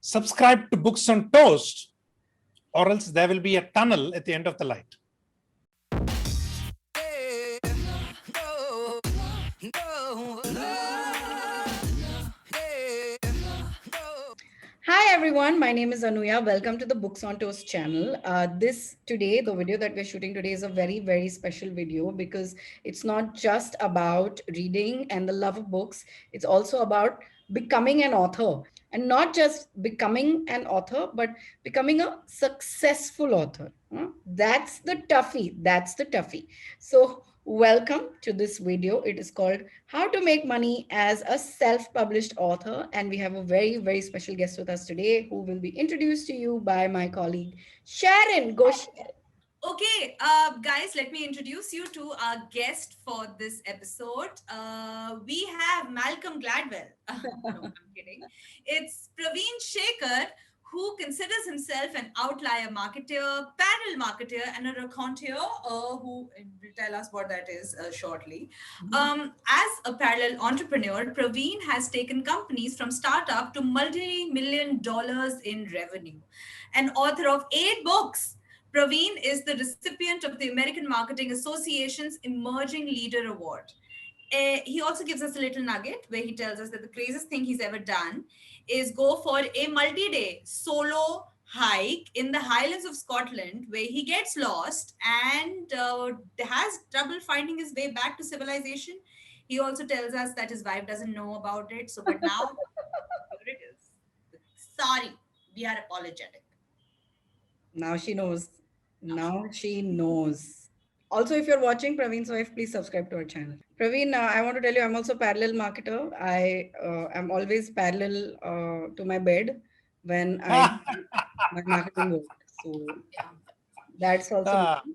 subscribe to Books on Toast, or else there will be a tunnel at the end of the light. Hi everyone, my name is Anuya. Welcome to the Books on Toast channel. The video that we're shooting today is a very special video because it's not just about reading and the love of books. It's also about becoming an author, and not just becoming an author, but becoming a successful author. That's the toughie. That's the toughie. So welcome to this video. It is called How to Make Money as a Self-Published Author. And we have a very special guest with us today who will be introduced to you by my colleague, Sharin. Go, Sharin. Okay, guys, let me introduce you to our guest for this episode. We have Malcolm Gladwell. No, I'm kidding. It's Pravin Shekar, who considers himself an outlier marketer, parallel marketer, and a raconteur, who will tell us what that is shortly. As a parallel entrepreneur, Pravin has taken companies from startup to multi-million dollars in revenue. An author of 8 books, Pravin is the recipient of the American Marketing Association's Emerging Leader Award. He also gives us a little nugget where he tells us that the craziest thing he's ever done is go for a multi-day solo hike in the Highlands of Scotland, where he gets lost and has trouble finding his way back to civilization. He also tells us that his wife doesn't know about it. So, but now, here it is. Sorry, we are apologetic. Now she knows. Now she knows. Also, if you're watching Praveen's wife, please subscribe to our channel. Praveen, I want to tell you, I'm also parallel marketer. I am always parallel to my bed when I do my marketing work. So Yeah. that's also me.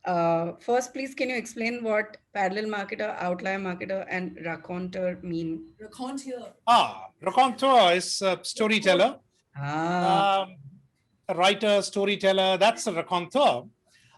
Ah, First, please, can you explain what parallel marketer, outlier marketer, and raconteur mean? Raconteur. raconteur is a storyteller, Ah, um, a writer, storyteller. That's a raconteur.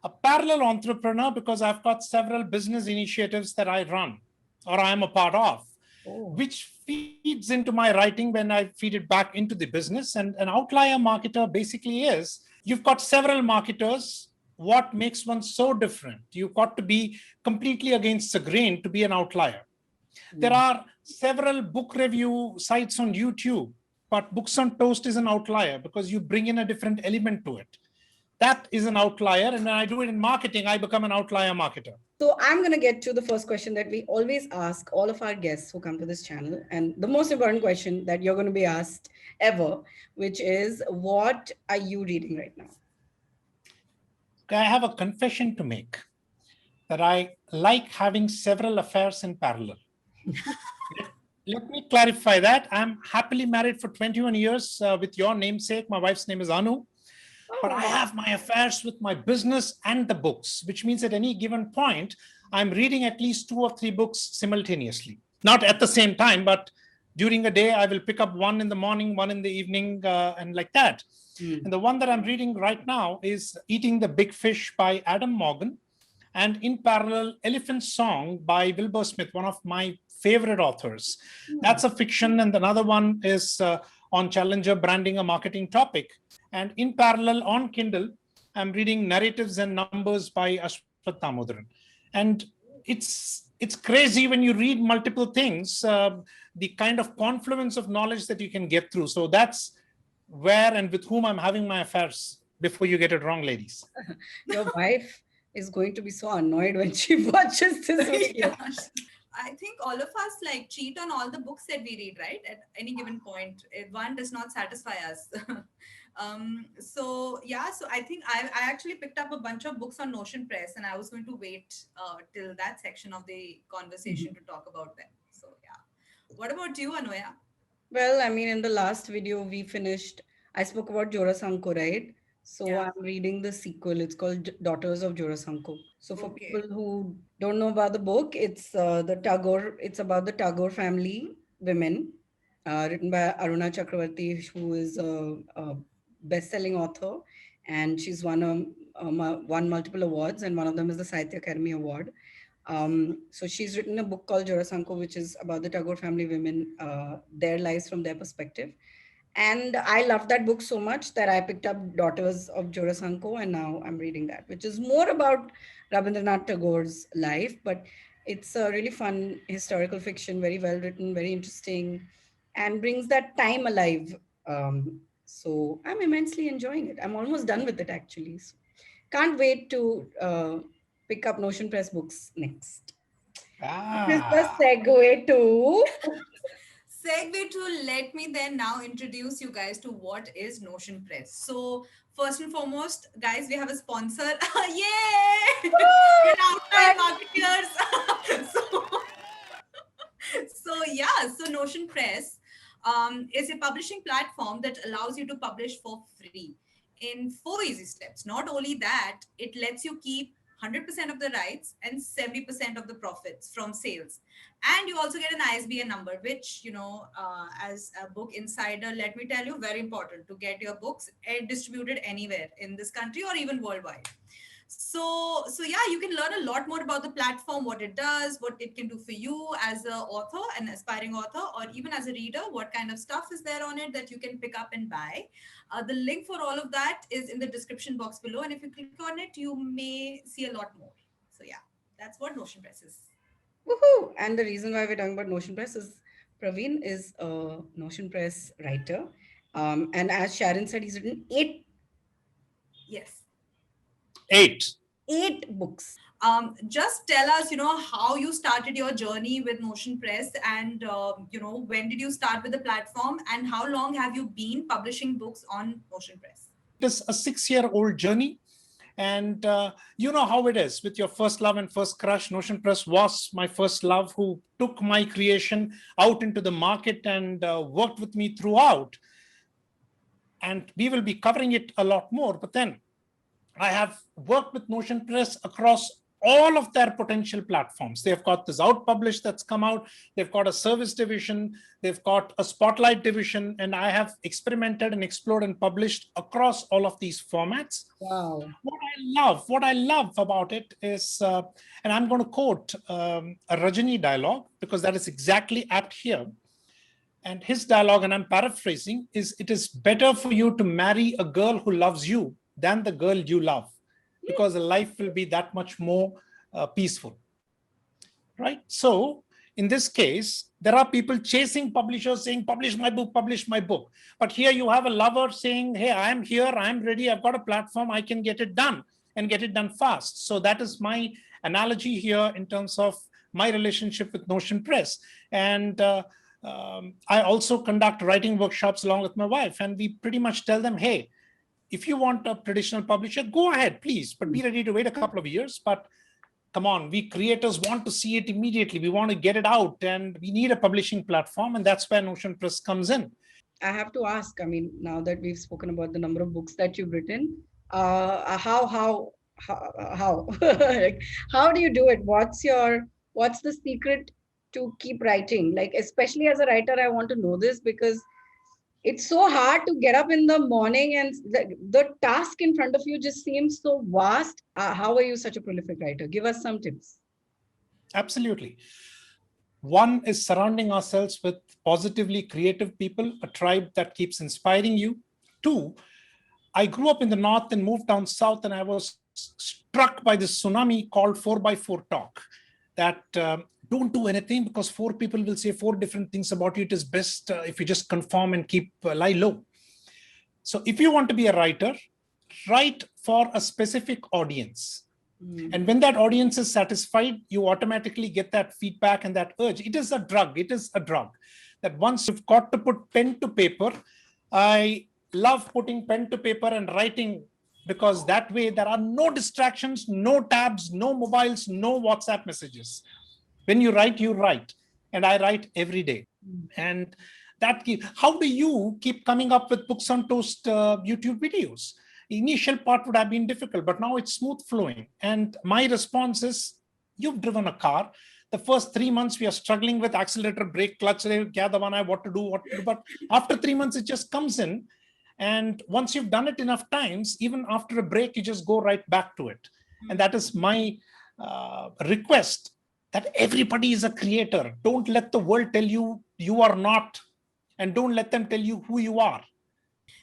A parallel entrepreneur, because I've got several business initiatives that I run or I am a part of, oh, which feeds into my writing when I feed it back into the business. And an outlier marketer basically is you've got several marketers. What makes one so different? You've got to be completely against the grain to be an outlier. There mm, are several book review sites on YouTube, but Books on Toast is an outlier because you bring in a different element to it. That is an outlier. And when I do it in marketing, I become an outlier marketer. So I'm going to get to the first question that we always ask all of our guests who come to this channel. And the most important question that you're going to be asked ever, which is, what are you reading right now? I have a confession to make that I like having several affairs in parallel. Let me clarify that. I'm happily married for 21 years with your namesake. My wife's name is Anu. But I Oh, have my affairs with my business and the books, which means at any given point, I'm reading at least 2 or 3 books simultaneously. Not at the same time, but during a day, I will pick up one in the morning, one in the evening, and like that. mm. And the one that I'm reading right now is Eating the Big Fish by Adam Morgan. And in parallel, Elephant Song by Wilbur Smith, one of my favorite authors. Hmm. That's a fiction. And another one is on Challenger branding, a marketing topic. And in parallel on Kindle, I'm reading Narratives and Numbers by Ashwath Damodaran. And it's crazy when you read multiple things, the kind of confluence of knowledge that you can get through. So that's where and with whom I'm having my affairs, before you get it wrong, ladies. Your wife is going to be so annoyed when she watches this video. Yeah. I think all of us like cheat on all the books that we read, right? At any given point, if one does not satisfy us. So yeah, so I think I actually picked up a bunch of books on Notion Press, and I was going to wait till that section of the conversation to talk about them. So yeah, what about you, Anuya? Well, I mean, in the last video we finished, I spoke about Jorasanko, right? So Yeah. I'm reading the sequel. It's called Daughters of Jorasanko. So for people Okay. who don't know about the book, it's the Tagore. It's about the Tagore family women, written by Aruna Chakravarti, who is a best-selling author, and she's won multiple awards, and one of them is the Sahitya Akademi Award. So she's written a book called Jorasanko, which is about the Tagore family women, their lives from their perspective. And I loved that book so much that I picked up Daughters of Jorasanko, and now I'm reading that, which is more about Rabindranath Tagore's life, but it's a really fun historical fiction, very well written, very interesting, and brings that time alive. So I'm immensely enjoying it. I'm almost done with it actually. So can't wait to pick up Notion Press books next. This is the Ah. segue to. Segue to, let me then now introduce you guys to what is Notion Press. So first and foremost, guys, we have a sponsor. Yay! We're outlier marketeers. So Notion Press is a publishing platform that allows you to publish for free in 4 easy steps. Not only that, it lets you keep 100% of the rights and 70% of the profits from sales. And you also get an ISBN number, which, as a book insider, let me tell you, very important to get your books distributed anywhere in this country or even worldwide. So yeah, you can learn a lot more about the platform, what it does, what it can do for you as an author, an aspiring author, or even as a reader, what kind of stuff is there on it that you can pick up and buy. The link for all of that is in the description box below, and if you click on it, you may see a lot more. So yeah, that's what Notion Press is. Woohoo! And the reason why we're talking about Notion Press is Praveen is a Notion Press writer. And as Sharon said, he's written Yes. 8. eight books. Just tell us, how you started your journey with Notion Press, and when did you start with the platform, and how long have you been publishing books on Notion Press? It is a 6-year-old journey. And you know how it is with your first love and first crush. Notion Press was my first love, who took my creation out into the market and worked with me throughout. And we will be covering it a lot more. But then I have worked with Notion Press across all of their potential platforms. They've got this Out Publish that's come out. They've got a service division. They've got a spotlight division. And I have experimented and explored and published across all of these formats. Wow. What I love about it is, and I'm going to quote a Rajani dialogue, because that is exactly apt here. And his dialogue, and I'm paraphrasing, is, it is better for you to marry a girl who loves you than the girl you love, because life will be that much more peaceful. Right? So in this case, there are people chasing publishers saying, publish my book, publish my book. But here you have a lover saying, hey, I'm here, I'm ready, I've got a platform, I can get it done and get it done fast. So that is my analogy here in terms of my relationship with Notion Press. And I also conduct writing workshops along with my wife, and we pretty much tell them, hey, if you want a traditional publisher, go ahead, please, but be ready to wait a couple of years. But come on, we creators want to see it immediately. We want to get it out, and we need a publishing platform, and that's where Notion Press comes in. I have to ask, I mean, now that we've spoken about the number of books that you've written, how, like, how do you do it? What's the secret to keep writing? Like, especially as a writer, I want to know this because it's so hard to get up in the morning and the task in front of you just seems so vast. How are you such a prolific writer? Give us some tips. Absolutely. One is surrounding ourselves with positively creative people, a tribe that keeps inspiring you. Two, I grew up in the north and moved down south, and I was struck by this tsunami called 4x4 talk, that don't do anything because 4 people will say 4 different things about you. It is best if you just conform and keep lie low. So if you want to be a writer, write for a specific audience. And when that audience is satisfied, you automatically get that feedback and that urge. It is a drug. It is a drug that once you've got to put pen to paper, I love putting pen to paper and writing, because that way there are no distractions, no tabs, no mobiles, no WhatsApp messages. When you write, you write. And I write every day. And how do you keep coming up with Books on Toast YouTube videos? The initial part would have been difficult, but now it's smooth flowing. And my response is, you've driven a car. The first 3 months, we are struggling with accelerator, brake, clutch, what to do. But after 3 months, it just comes in. And once you've done it enough times, even after a break, you just go right back to it. And that is my request, that everybody is a creator. Don't let the world tell you you are not. and don't let them tell you who you are.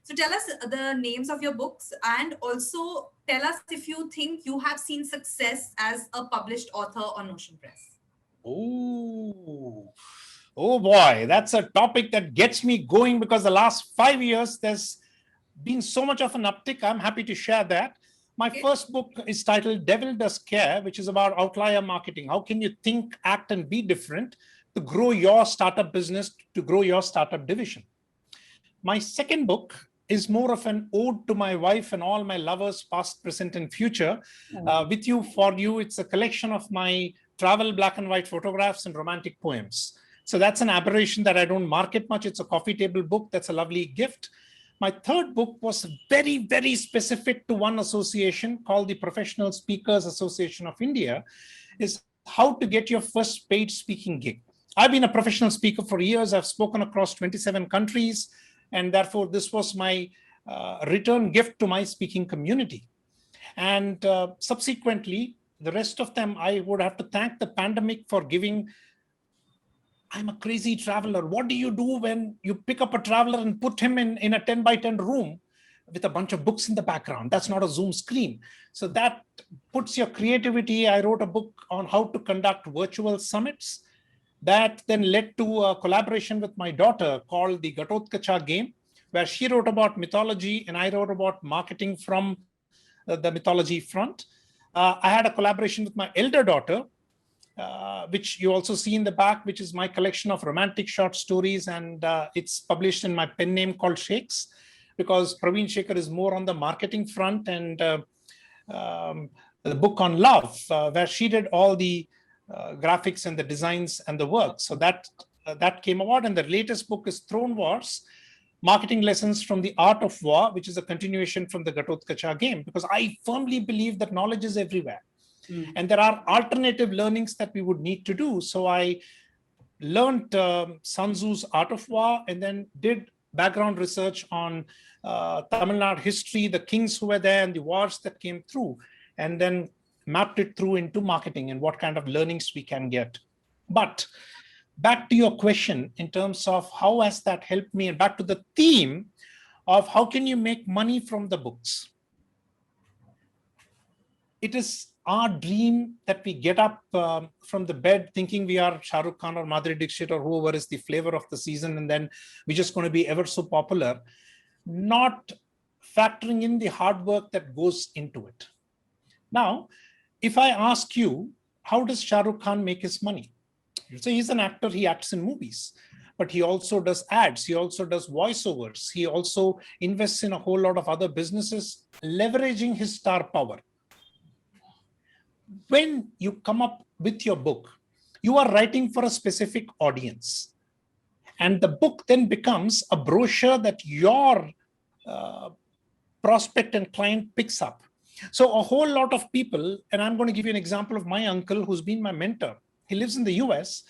So tell us the names of your books, and also tell us if you think you have seen success as a published author on Notion Press. Oh, oh boy, that's a topic that gets me going, because the last 5 years there's been so much of an uptick. I'm happy to share that. My Okay. first book is titled Devil Does Care, which is about outlier marketing. How can you think, act, and be different to grow your startup business, to grow your startup division? My second book is more of an ode to my wife and all my lovers, past, present, and future. With you, for you, it's a collection of my travel black and white photographs and romantic poems. So that's an aberration that I don't market much. It's a coffee table book. That's a lovely gift. My third book was very, very specific to one association called the Professional Speakers Association of India, is how to get your first paid speaking gig. I've been a professional speaker for years. I've spoken across 27 countries. And therefore, this was my return gift to my speaking community. And subsequently, the rest of them, I would have to thank the pandemic for giving. I'm a crazy traveler. What do you do when you pick up a traveler and put him in a 10 by 10 room with a bunch of books in the background? That's not a Zoom screen. So that puts your creativity. I wrote a book on how to conduct virtual summits. That then led to a collaboration with my daughter called the Gatotkacha game, where she wrote about mythology and I wrote about marketing from the mythology front. I had a collaboration with my elder daughter, which you also see in the back, which is my collection of romantic short stories. And it's published in my pen name called Shakes, because Pravin Shekar is more on the marketing front, and the book on love, where she did all the graphics and the designs and the work. So that came about. And the latest book is Throne Wars, Marketing Lessons from the Art of War, which is a continuation from the Gatotkacha game, because I firmly believe that knowledge is everywhere. And there are alternative learnings that we would need to do. So I learned Sun Tzu's Art of War, and then did background research on Tamil Nadu history, the kings who were there and the wars that came through, and then mapped it through into marketing and what kind of learnings we can get. But back to your question in terms of how has that helped me, and back to the theme of how can you make money from the books. It is our dream that we get up from the bed thinking we are Shah Rukh Khan or Madhuri Dixit or whoever is the flavor of the season, and then we're just going to be ever so popular, not factoring in the hard work that goes into it. Now, if I ask you, how does Shah Rukh Khan make his money? You say he's an actor, he acts in movies, but he also does ads, he also does voiceovers, he also invests in a whole lot of other businesses, leveraging his star power. When you come up with your book, you are writing for a specific audience. And the book then becomes a brochure that your prospect and client picks up. So a whole lot of people, and I'm going to give you an example of my uncle who's been my mentor. He lives in the US.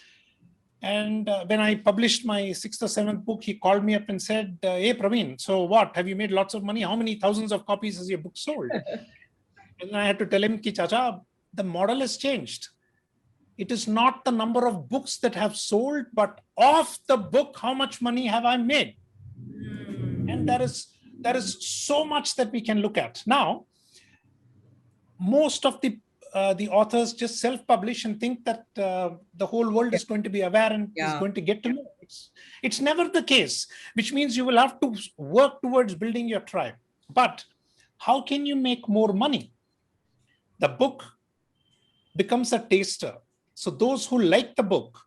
And when I published my 6th or 7th book, he called me up and said, hey, Pravin, so what? Have you made lots of money? How many thousands of copies has your book sold? And I had to tell him, Ki Chacha, the model has changed. It is not the number of books that have sold, but of the book, how much money have I made? And there is so much that we can look at. Now, most of the authors just self-publish and think that the whole world is going to be aware and is going to get to know. It's never the case, which means you will have to work towards building your tribe. But how can you make more money? The book becomes a taster. So those who like the book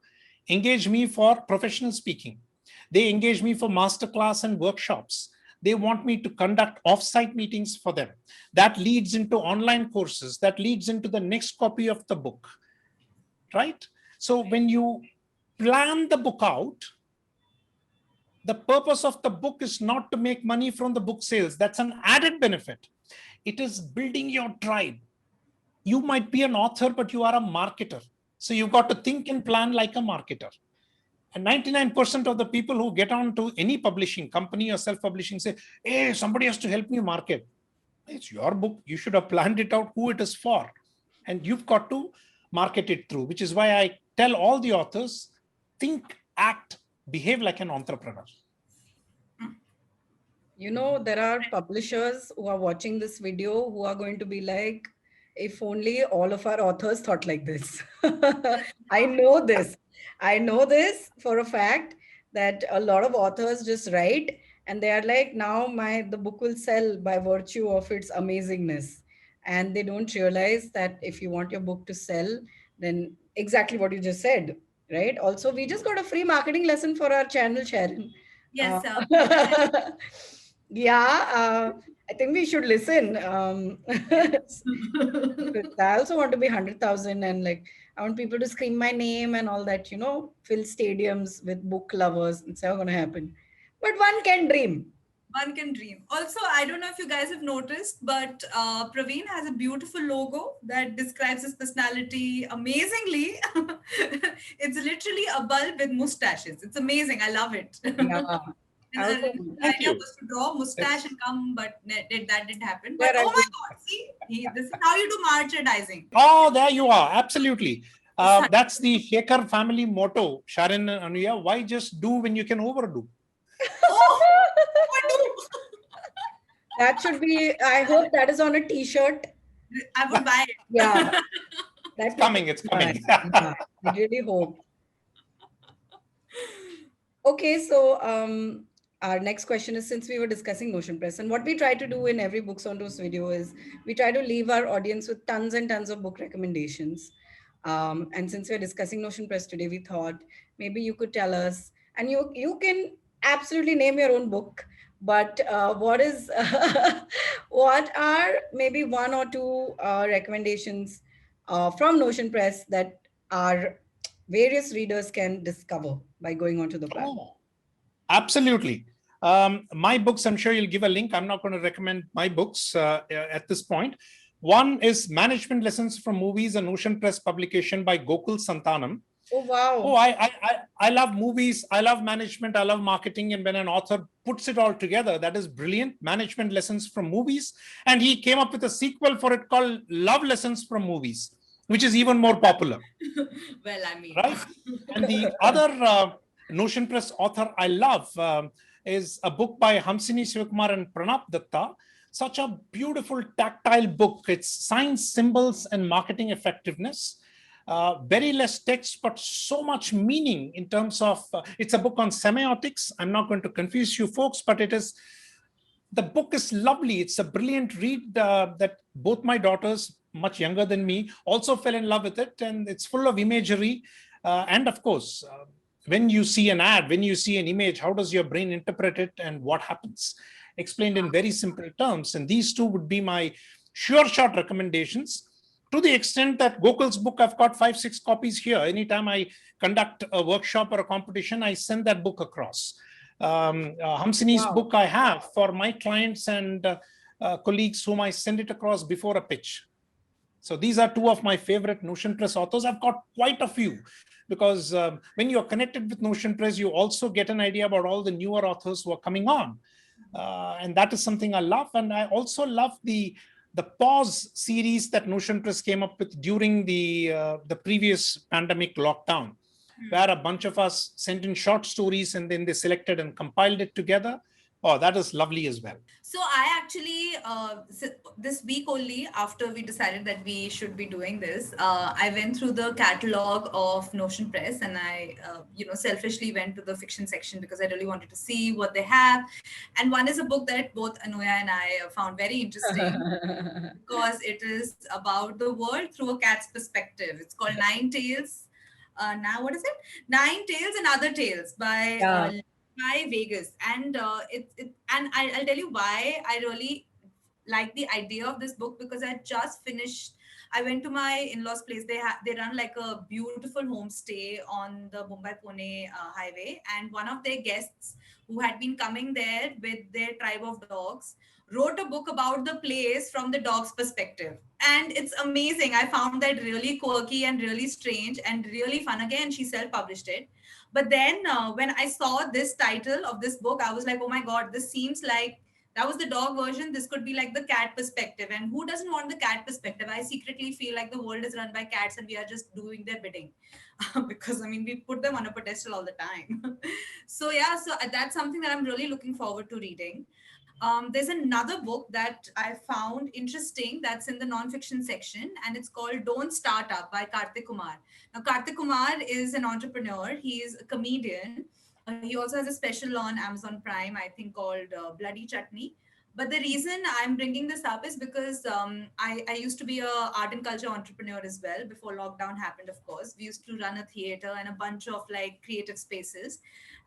engage me for professional speaking. They engage me for masterclass and workshops. They want me to conduct offsite meetings for them. That leads into online courses. That leads into the next copy of the book, right? So when you plan the book out, the purpose of the book is not to make money from the book sales. That's an added benefit. It is building your tribe. You might be an author, but you are a marketer. So you've got to think and plan like a marketer. And 99% of the people who get on to any publishing company or self-publishing say, hey, somebody has to help me market. It's your book. You should have planned it out who it is for. And you've got to market it through, which is why I tell all the authors, think, act, behave like an entrepreneur. You know, there are publishers who are watching this video who are going to be like, if only all of our authors thought like this. I know this. I know this for a fact that a lot of authors just write and they are like, now the book will sell by virtue of its amazingness. And they don't realize that if you want your book to sell, then exactly what you just said, right? Also, we just got a free marketing lesson for our channel, Sharon. Uh, Yes, please share. yeah, I think we should listen. Yes. Because I also want to be 100,000 and like I want people to scream my name and all that, fill stadiums with book lovers. It's never going to happen. But one can dream. One can dream. Also, I don't know if you guys have noticed, but Praveen has a beautiful logo that describes his personality amazingly. It's literally a bulb with mustaches. It's amazing. I love it. Yeah. And I the also, original Thank idea you. was to draw a mustache It's and come, but that didn't happen. But there are oh my good. God, see, this is how you do merchandising. Oh, there you are. Absolutely. It's That's the Shekar family motto, Sharin and Anuya. Why just do when you can overdo? oh, overdo. That should be, I hope that is on a t-shirt. I would buy Yeah, it. It's that people coming. It's should buy. coming. Yeah, I really hope. Okay, so our next question is, since we were discussing Notion Press, and what we try to do in every Books on Toast video is we try to leave our audience with tons and tons of book recommendations. And since we're discussing Notion Press today, we thought maybe you could tell us, and you can absolutely name your own book, but what are maybe one or two recommendations from Notion Press that our various readers can discover by going onto the platform? Oh, absolutely. My books, I'm sure you'll give a link. I'm not going to recommend my books at this point. One is Management Lessons from Movies, an Ocean Press publication by Gokul Santanam. Oh, Oh, wow. I love movies. I love management. I love marketing. And when an author puts it all together, that is brilliant. Management Lessons from Movies. And he came up with a sequel for it called Love Lessons from Movies, which is even more popular, Well, I mean, right? And the other Notion Press author I love is a book by Hamsini Sivakumar and Pranab Datta. Such a beautiful tactile book. It's Science, Symbols, and Marketing Effectiveness. Very less text, but so much meaning in terms of, it's a book on semiotics. I'm not going to confuse you folks, but the book is lovely. It's a brilliant read that both my daughters, much younger than me, also fell in love with it. And it's full of imagery. And of course, when you see an ad, when you see an image, how does your brain interpret it and what happens? Explained in very simple terms. And these two would be my sure shot recommendations. To the extent that Gokul's book, I've got 5-6 copies here. Anytime I conduct a workshop or a competition, I send that book across. Hamsini's Wow. book I have for my clients and colleagues whom I send it across before a pitch. So these are two of my favorite Notion Press authors. I've got quite a few because when you're connected with Notion Press, you also get an idea about all the newer authors who are coming on. And that is something I love. And I also love the pause series that Notion Press came up with during the previous pandemic lockdown, where a bunch of us sent in short stories and then they selected and compiled it together. Oh, that is lovely as well. so I actually, this week only, after we decided that we should be doing this, I went through the catalog of Notion Press and I, selfishly went to the fiction section because I really wanted to see what they have. And one is a book that both Anuya and I found very interesting because it is about the world through a cat's perspective. It's called Nine Tales. Now, what is it? Nine Tales and Other Tales Yeah. by Vegas, and I'll tell you why I really like the idea of this book because I just finished. I went to my in-laws' place. They run like a beautiful homestay on the Mumbai Pune highway, and one of their guests who had been coming there with their tribe of dogs wrote a book about the place from the dog's perspective, and it's amazing. I found that really quirky and really strange and really fun. Again, she self-published it, but then when I saw this title of this book, I was like, oh my god, this seems like That was the dog version. This could be like the cat perspective. And who doesn't want the cat perspective? I secretly feel like the world is run by cats and we are just doing their bidding. Because I mean, we put them on a pedestal all the time. So yeah, so that's something that I'm really looking forward to reading. There's another book that I found interesting that's in the nonfiction section, and it's called Don't Start Up by Karthik Kumar. Now, Karthik Kumar is an entrepreneur, he is a comedian. He also has a special on Amazon Prime, I think, called Bloody Chutney. But the reason I'm bringing this up is because I used to be a art and culture entrepreneur as well before lockdown happened. Of course, we used to run a theater and a bunch of like creative spaces,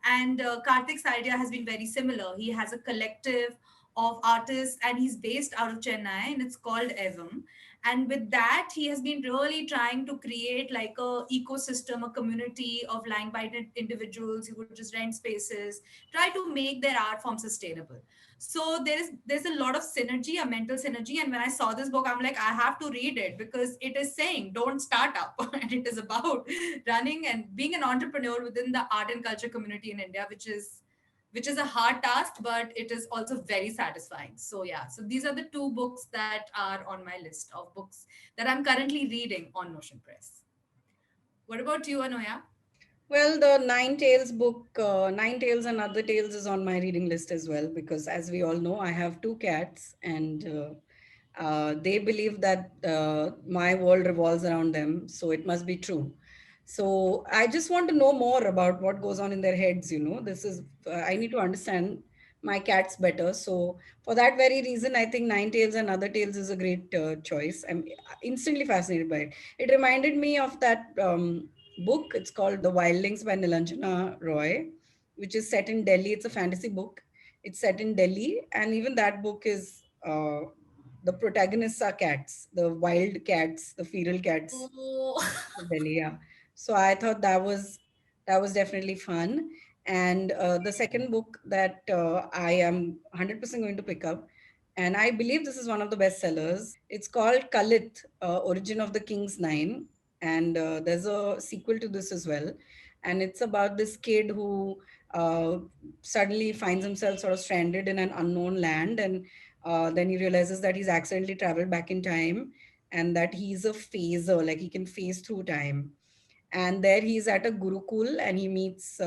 and Karthik's idea has been very similar. He has a collective of artists and he's based out of Chennai and it's called Evam. And with that, he has been really trying to create like a ecosystem, a community of like-minded individuals who would just rent spaces, try to make their art form sustainable. So there's a lot of synergy, a mental synergy. And when I saw this book, I'm like, I have to read it because it is saying don't start up. And it is about running and being an entrepreneur within the art and culture community in India, which is a hard task, but it is also very satisfying. So yeah, so these are the two books that are on my list of books that I'm currently reading on Notion Press. What about you, Anuya? Well, the Nine Tales book, Nine Tales and Other Tales, is on my reading list as well because, as we all know, I have two cats and they believe that my world revolves around them. So it must be true. So I just want to know more about what goes on in their heads. This is, I need to understand my cats better. So for that very reason, I think Nine Tales and Other Tales is a great choice. I'm instantly fascinated by it. It reminded me of that book. It's called The Wildlings by Nilanjana Roy, which is set in Delhi. It's a fantasy book. It's set in Delhi, and even that book is the protagonists are cats, the wild cats, the feral cats Oh, of Delhi. Yeah. So I thought that was definitely fun. And the second book that I am 100% going to pick up, and I believe this is one of the best sellers. It's called Kalit, Origin of the King's Nine, and there's a sequel to this as well. And it's about this kid who uh, suddenly finds himself sort of stranded in an unknown land, and then he realizes that he's accidentally traveled back in time and that he's a phaser, like he can phase through time. And there he's at a gurukul and he meets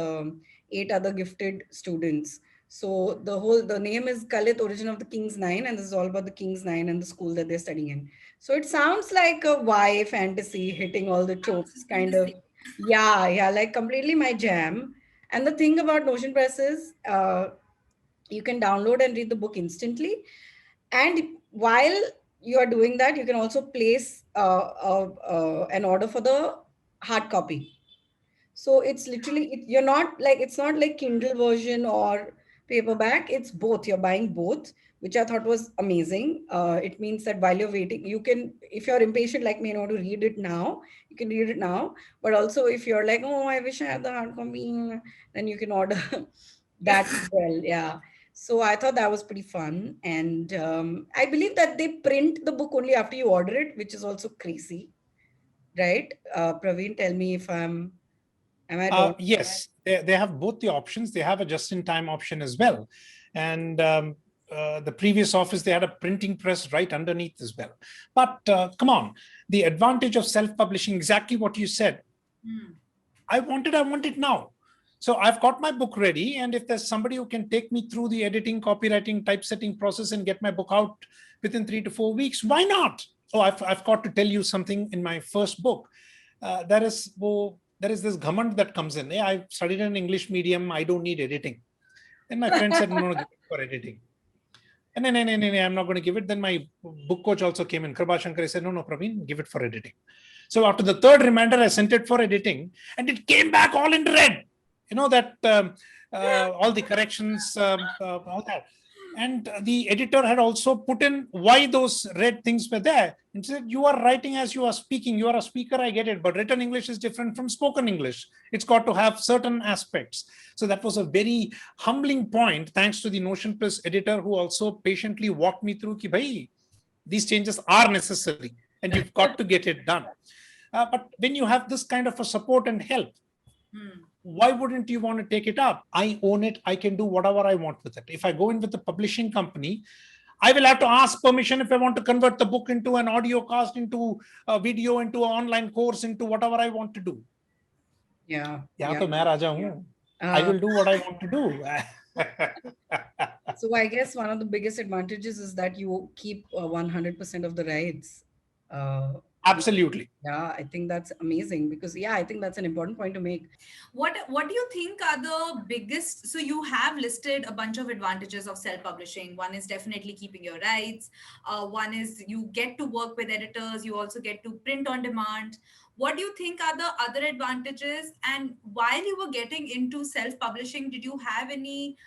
eight other gifted students. So the name is Kalit, Origin of the King's Nine, and this is all about the King's Nine and the school that they're studying in. So it sounds like a Y fantasy hitting all the tropes, absolutely kind the of. same. Yeah, like completely my jam. And the thing about Notion Press is you can download and read the book instantly, and while you are doing that, you can also place an order for the hard copy. So it's literally, you're not like, it's not like Kindle version or paperback. It's both. You're buying both, which I thought was amazing. It means that while you're waiting, you can, if you're impatient like me and want to read it now, you can read it now. But also, if you're like, oh, I wish I had the hard copy, then you can order that as well. Yeah. So I thought that was pretty fun. And I believe that they print the book only after you order it, which is also crazy, right? Praveen, tell me if am I wrong? Yes, they have both the options. They have a just-in-time option as well. And the previous office, they had a printing press right underneath as well. But come on, the advantage of self-publishing, exactly what you said. Hmm. I want it now. So I've got my book ready. And if there's somebody who can take me through the editing, copywriting, typesetting process and get my book out within 3 to 4 weeks, why not? Oh, I've got to tell you something in my first book. There is this ghamand that comes in. Hey, I studied in an English medium. I don't need editing. Then my friend said, no, give it for editing. And then, no, I'm not going to give it. Then my book coach also came in. Kribha Shankar, he said, no, Praveen, give it for editing. So after the third reminder, I sent it for editing and it came back all in red. You know, that all the corrections, all that. And the editor had also put in why those red things were there. And said, you are writing as you are speaking. You are a speaker, I get it. But written English is different from spoken English. It's got to have certain aspects. So that was a very humbling point, thanks to the Notion Press editor who also patiently walked me through, ki, bhai, these changes are necessary and you've got to get it done. But when you have this kind of a support and help, Hmm. why wouldn't you want to take it up? I own it. I can do whatever I want with it. If I go in with the publishing company, I will have to ask permission if I want to convert the book into an audio cast, into a video, into an online course, into whatever I want to do. Yeah. Yeah, Yeah. तो मैं राजा हूँ. I will do what I want to do. So I guess one of the biggest advantages is that you keep 100% of the rights. Uh, Absolutely. Yeah, I think that's amazing because I think that's an important point to make. What do you think are the biggest? So you have listed a bunch of advantages of self-publishing. One is definitely keeping your rights. One is you get to work with editors. You also get to print on demand. What do you think are the other advantages? And while you were getting into self-publishing, did you have any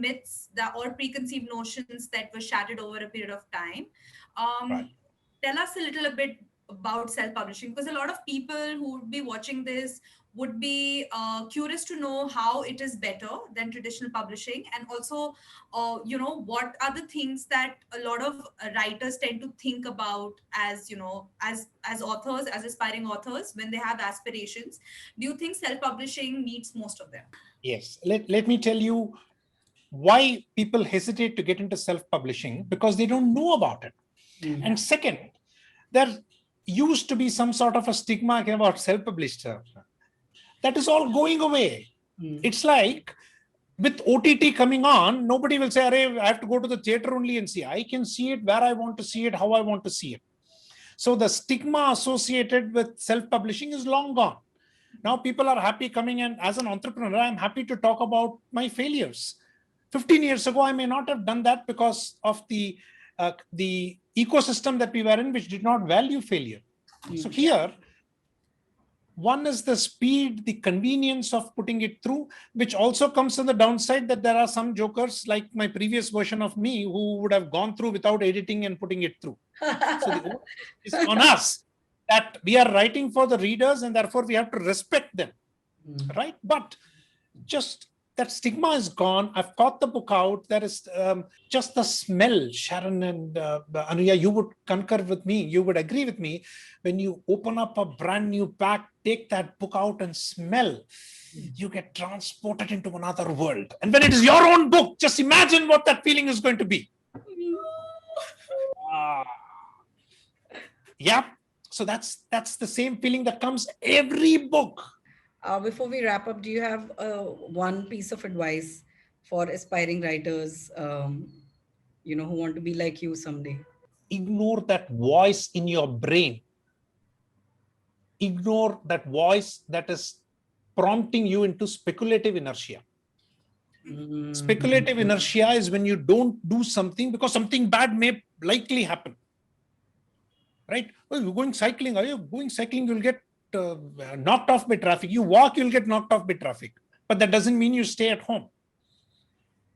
myths that or preconceived notions that were shattered over a period of time? Right. Tell us a little bit about self-publishing, because a lot of people who would be watching this would be curious to know how it is better than traditional publishing, and also what are the things that a lot of writers tend to think about as as authors, as aspiring authors, when they have aspirations. Do you think self-publishing meets most of them? Yes. Let me tell you why people hesitate to get into self-publishing, because they don't know about it. And second, there used to be some sort of a stigma about self-published. That is all going away. It's like with OTT coming on, nobody will say, I have to go to the theater only and see. I can see it where I want to see it, how I want to see it. So the stigma associated with self-publishing is long gone. Now people are happy coming, and as an entrepreneur, I'm happy to talk about my failures. 15 years ago, I may not have done that because of the ecosystem that we were in, which did not value failure. So here, one is the speed, the convenience of putting it through, which also comes on the downside that there are some jokers like my previous version of me who would have gone through without editing and putting it through. So the onus is on us that we are writing for the readers, and therefore we have to respect them, right? But just that stigma is gone. I've got the book out. There is just the smell. Sharon and Anuya, you would concur with me. You would agree with me. When you open up a brand new pack, take that book out and smell, you get transported into another world. And when it is your own book, just imagine what that feeling is going to be. Yeah. So that's the same feeling that comes every book. Before we wrap up, do you have one piece of advice for aspiring writers, who want to be like you someday? Ignore that voice in your brain. Ignore that voice that is prompting you into speculative inertia. Speculative inertia is when you don't do something because something bad may likely happen. Right? Well, you're going cycling. Are you going cycling? You'll get knocked off by traffic. You walk, you'll get knocked off by traffic. But that doesn't mean you stay at home.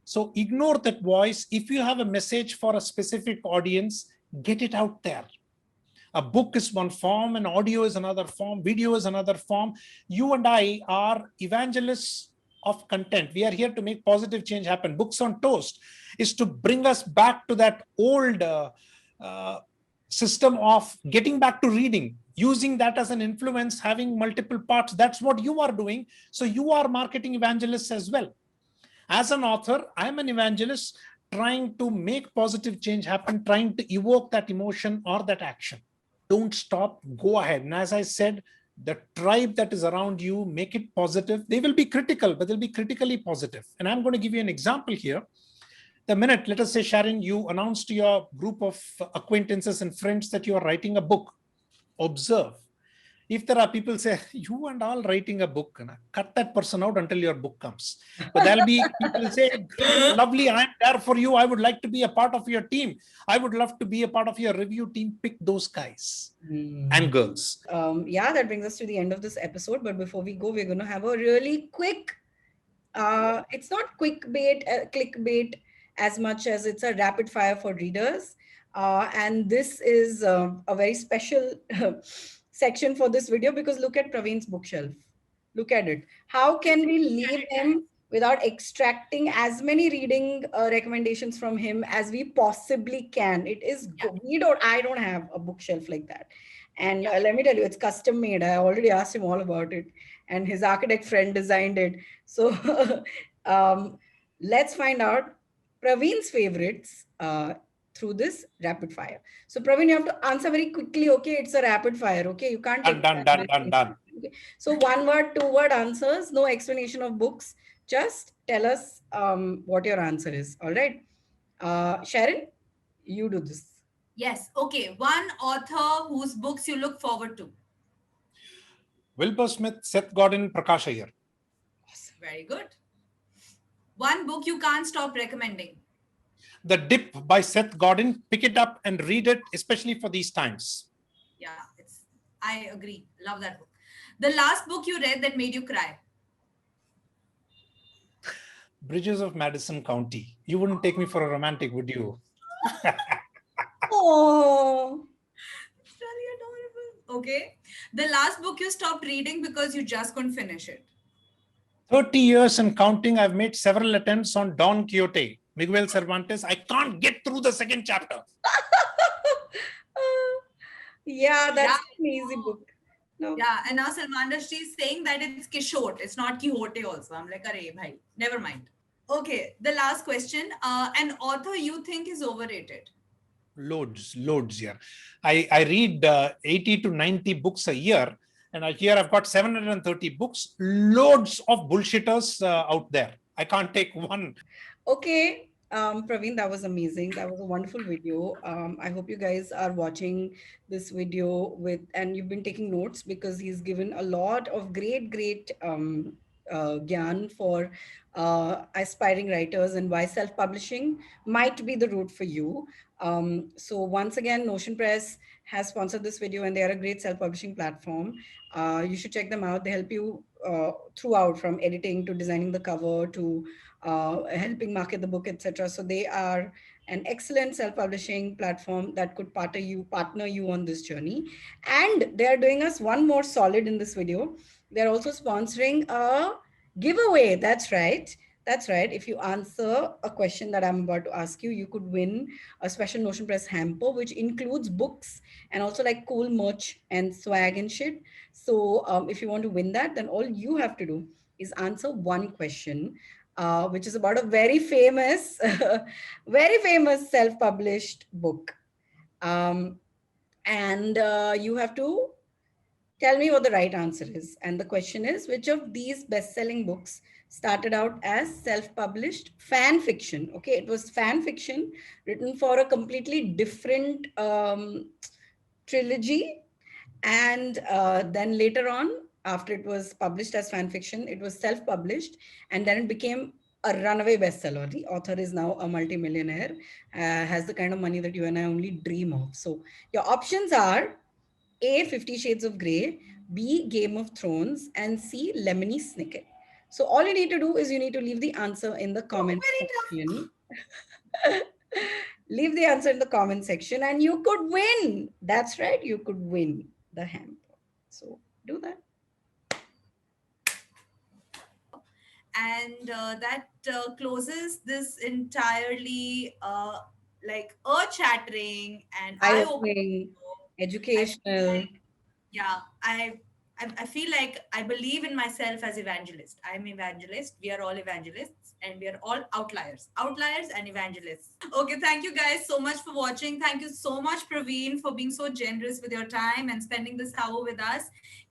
So ignore that voice. If you have a message for a specific audience, get it out there. A book is one form, an audio is another form, video is another form. You and I are evangelists of content. We are here to make positive change happen. Books on Toast is to bring us back to that old system of getting back to reading, using that as an influence, having multiple parts. That's what you are doing. So you are marketing evangelists as well. As an author, I'm an evangelist trying to make positive change happen, trying to evoke that emotion or that action. Don't stop, go ahead. And as I said, the tribe that is around you, make it positive. They will be critical, but they'll be critically positive. And I'm going to give you an example here. The minute, let us say, Sharon, you announce to your group of acquaintances and friends that you are writing a book, observe. If there are people say, you and all writing a book, cut that person out until your book comes. But there'll be people say, lovely, I'm there for you. I would like to be a part of your team. I would love to be a part of your review team. Pick those guys and girls. That brings us to the end of this episode. But before we go, we're going to have a really quick, it's not clickbait as much as it's a rapid fire for readers. And this is a very special section for this video, because look at Pravin's bookshelf. Look at it. How can we leave him without extracting as many reading recommendations from him as we possibly can? It is I don't have a bookshelf like that. And let me tell you, it's custom made. I already asked him all about it. and his architect friend designed it. So let's find out Praveen's favorites through this rapid fire. So Praveen, you have to answer very quickly. Okay, it's a rapid fire. Okay, you can't Done, take done, time. done, done, done. Okay. So one word, two word answers. No explanation of books. Just tell us what your answer is. All right. Sharon, you do this. Yes. Okay. One author whose books you look forward to. Wilbur Smith, Seth Godin, Prakash Iyer. Awesome. Very good. One book you can't stop recommending. The Dip by Seth Godin. Pick it up and read it, especially for these times. Yeah, I agree. Love that book. The last book you read that made you cry. Bridges of Madison County. You wouldn't take me for a romantic, would you? Oh, It's really adorable. Okay. The last book you stopped reading because you just couldn't finish it. 30 years and counting, I've made several attempts on Don Quixote, Miguel Cervantes. I can't get through the second chapter. yeah, Yeah, that's an easy book. No. yeah. And now Salman Rushdie is saying that it's Quixote. It's not Quixote also. I'm like, arey bhai, never mind. Okay, the last question. An author you think is overrated? Loads here. I read 80 to 90 books a year. And here I've got 730 books. Loads of bullshitters out there. I can't take one. Okay, Praveen, that was amazing. That was a wonderful video. I hope you guys are watching this video with, and you've been taking notes because he's given a lot of great gyan for aspiring writers and why self-publishing might be the route for you. So once again, Notion Press has sponsored this video and they are a great self-publishing platform. You should check them out. They help you throughout, from editing to designing the cover to helping market the book, etc. So they are an excellent self-publishing platform that could partner you on this journey. And they are doing us one more solid in this video. They're also sponsoring a giveaway. That's right. That's right. If you answer a question that I'm about to ask you, you could win a special Notion Press hamper, which includes books and also like cool merch and swag and shit. So if you want to win that, then all you have to do is answer one question, which is about a very famous self-published book. And you have to tell me what the right answer is. And the question is, which of these best-selling books started out as self-published fan fiction? Okay, it was fan fiction written for a completely different trilogy, and then later on, after it was published as fan fiction, it was self-published, and then it became a runaway bestseller. The author is now a multimillionaire, has the kind of money that you and I only dream of. So your options are A, 50 Shades of Grey, B, Game of Thrones, and C, Lemony Snicket. So all you need to do is you need to leave the answer in the Oh, comment very tough. section. Leave the answer in the comment section and you could win. That's right, you could win the hamper. So do that. And that closes this entirely like earth-shattering and eye-opening Eye-opening, video. I feel educational. like, yeah, I feel like I believe in myself as evangelist. I'm evangelist. We are all evangelists, and we are all outliers and evangelists. Okay, thank you guys so much for watching. Thank you so much, Praveen, for being so generous with your time and spending this hour with us,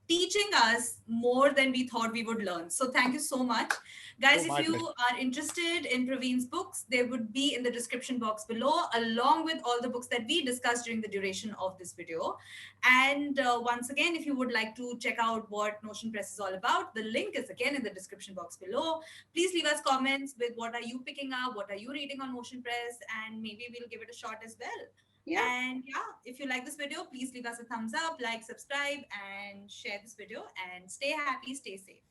teaching us more than we thought we would learn. So thank you so much. Guys, Oh, if my you pleasure. are interested in Praveen's books, they would be in the description box below, along with all the books that we discussed during the duration of this video. And once again, if you would like to check out what Notion Press is all about, the link is again in the description box below. Please leave us comments with what are you picking up, what are you reading on Notion Press, and maybe we'll give it a shot as well. Yeah. And yeah, if you like this video, please leave us a thumbs up, like, subscribe, and share this video. And stay happy, stay safe.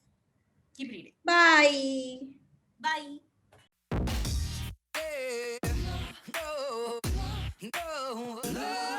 Keep reading. Bye. Bye. No, no, no.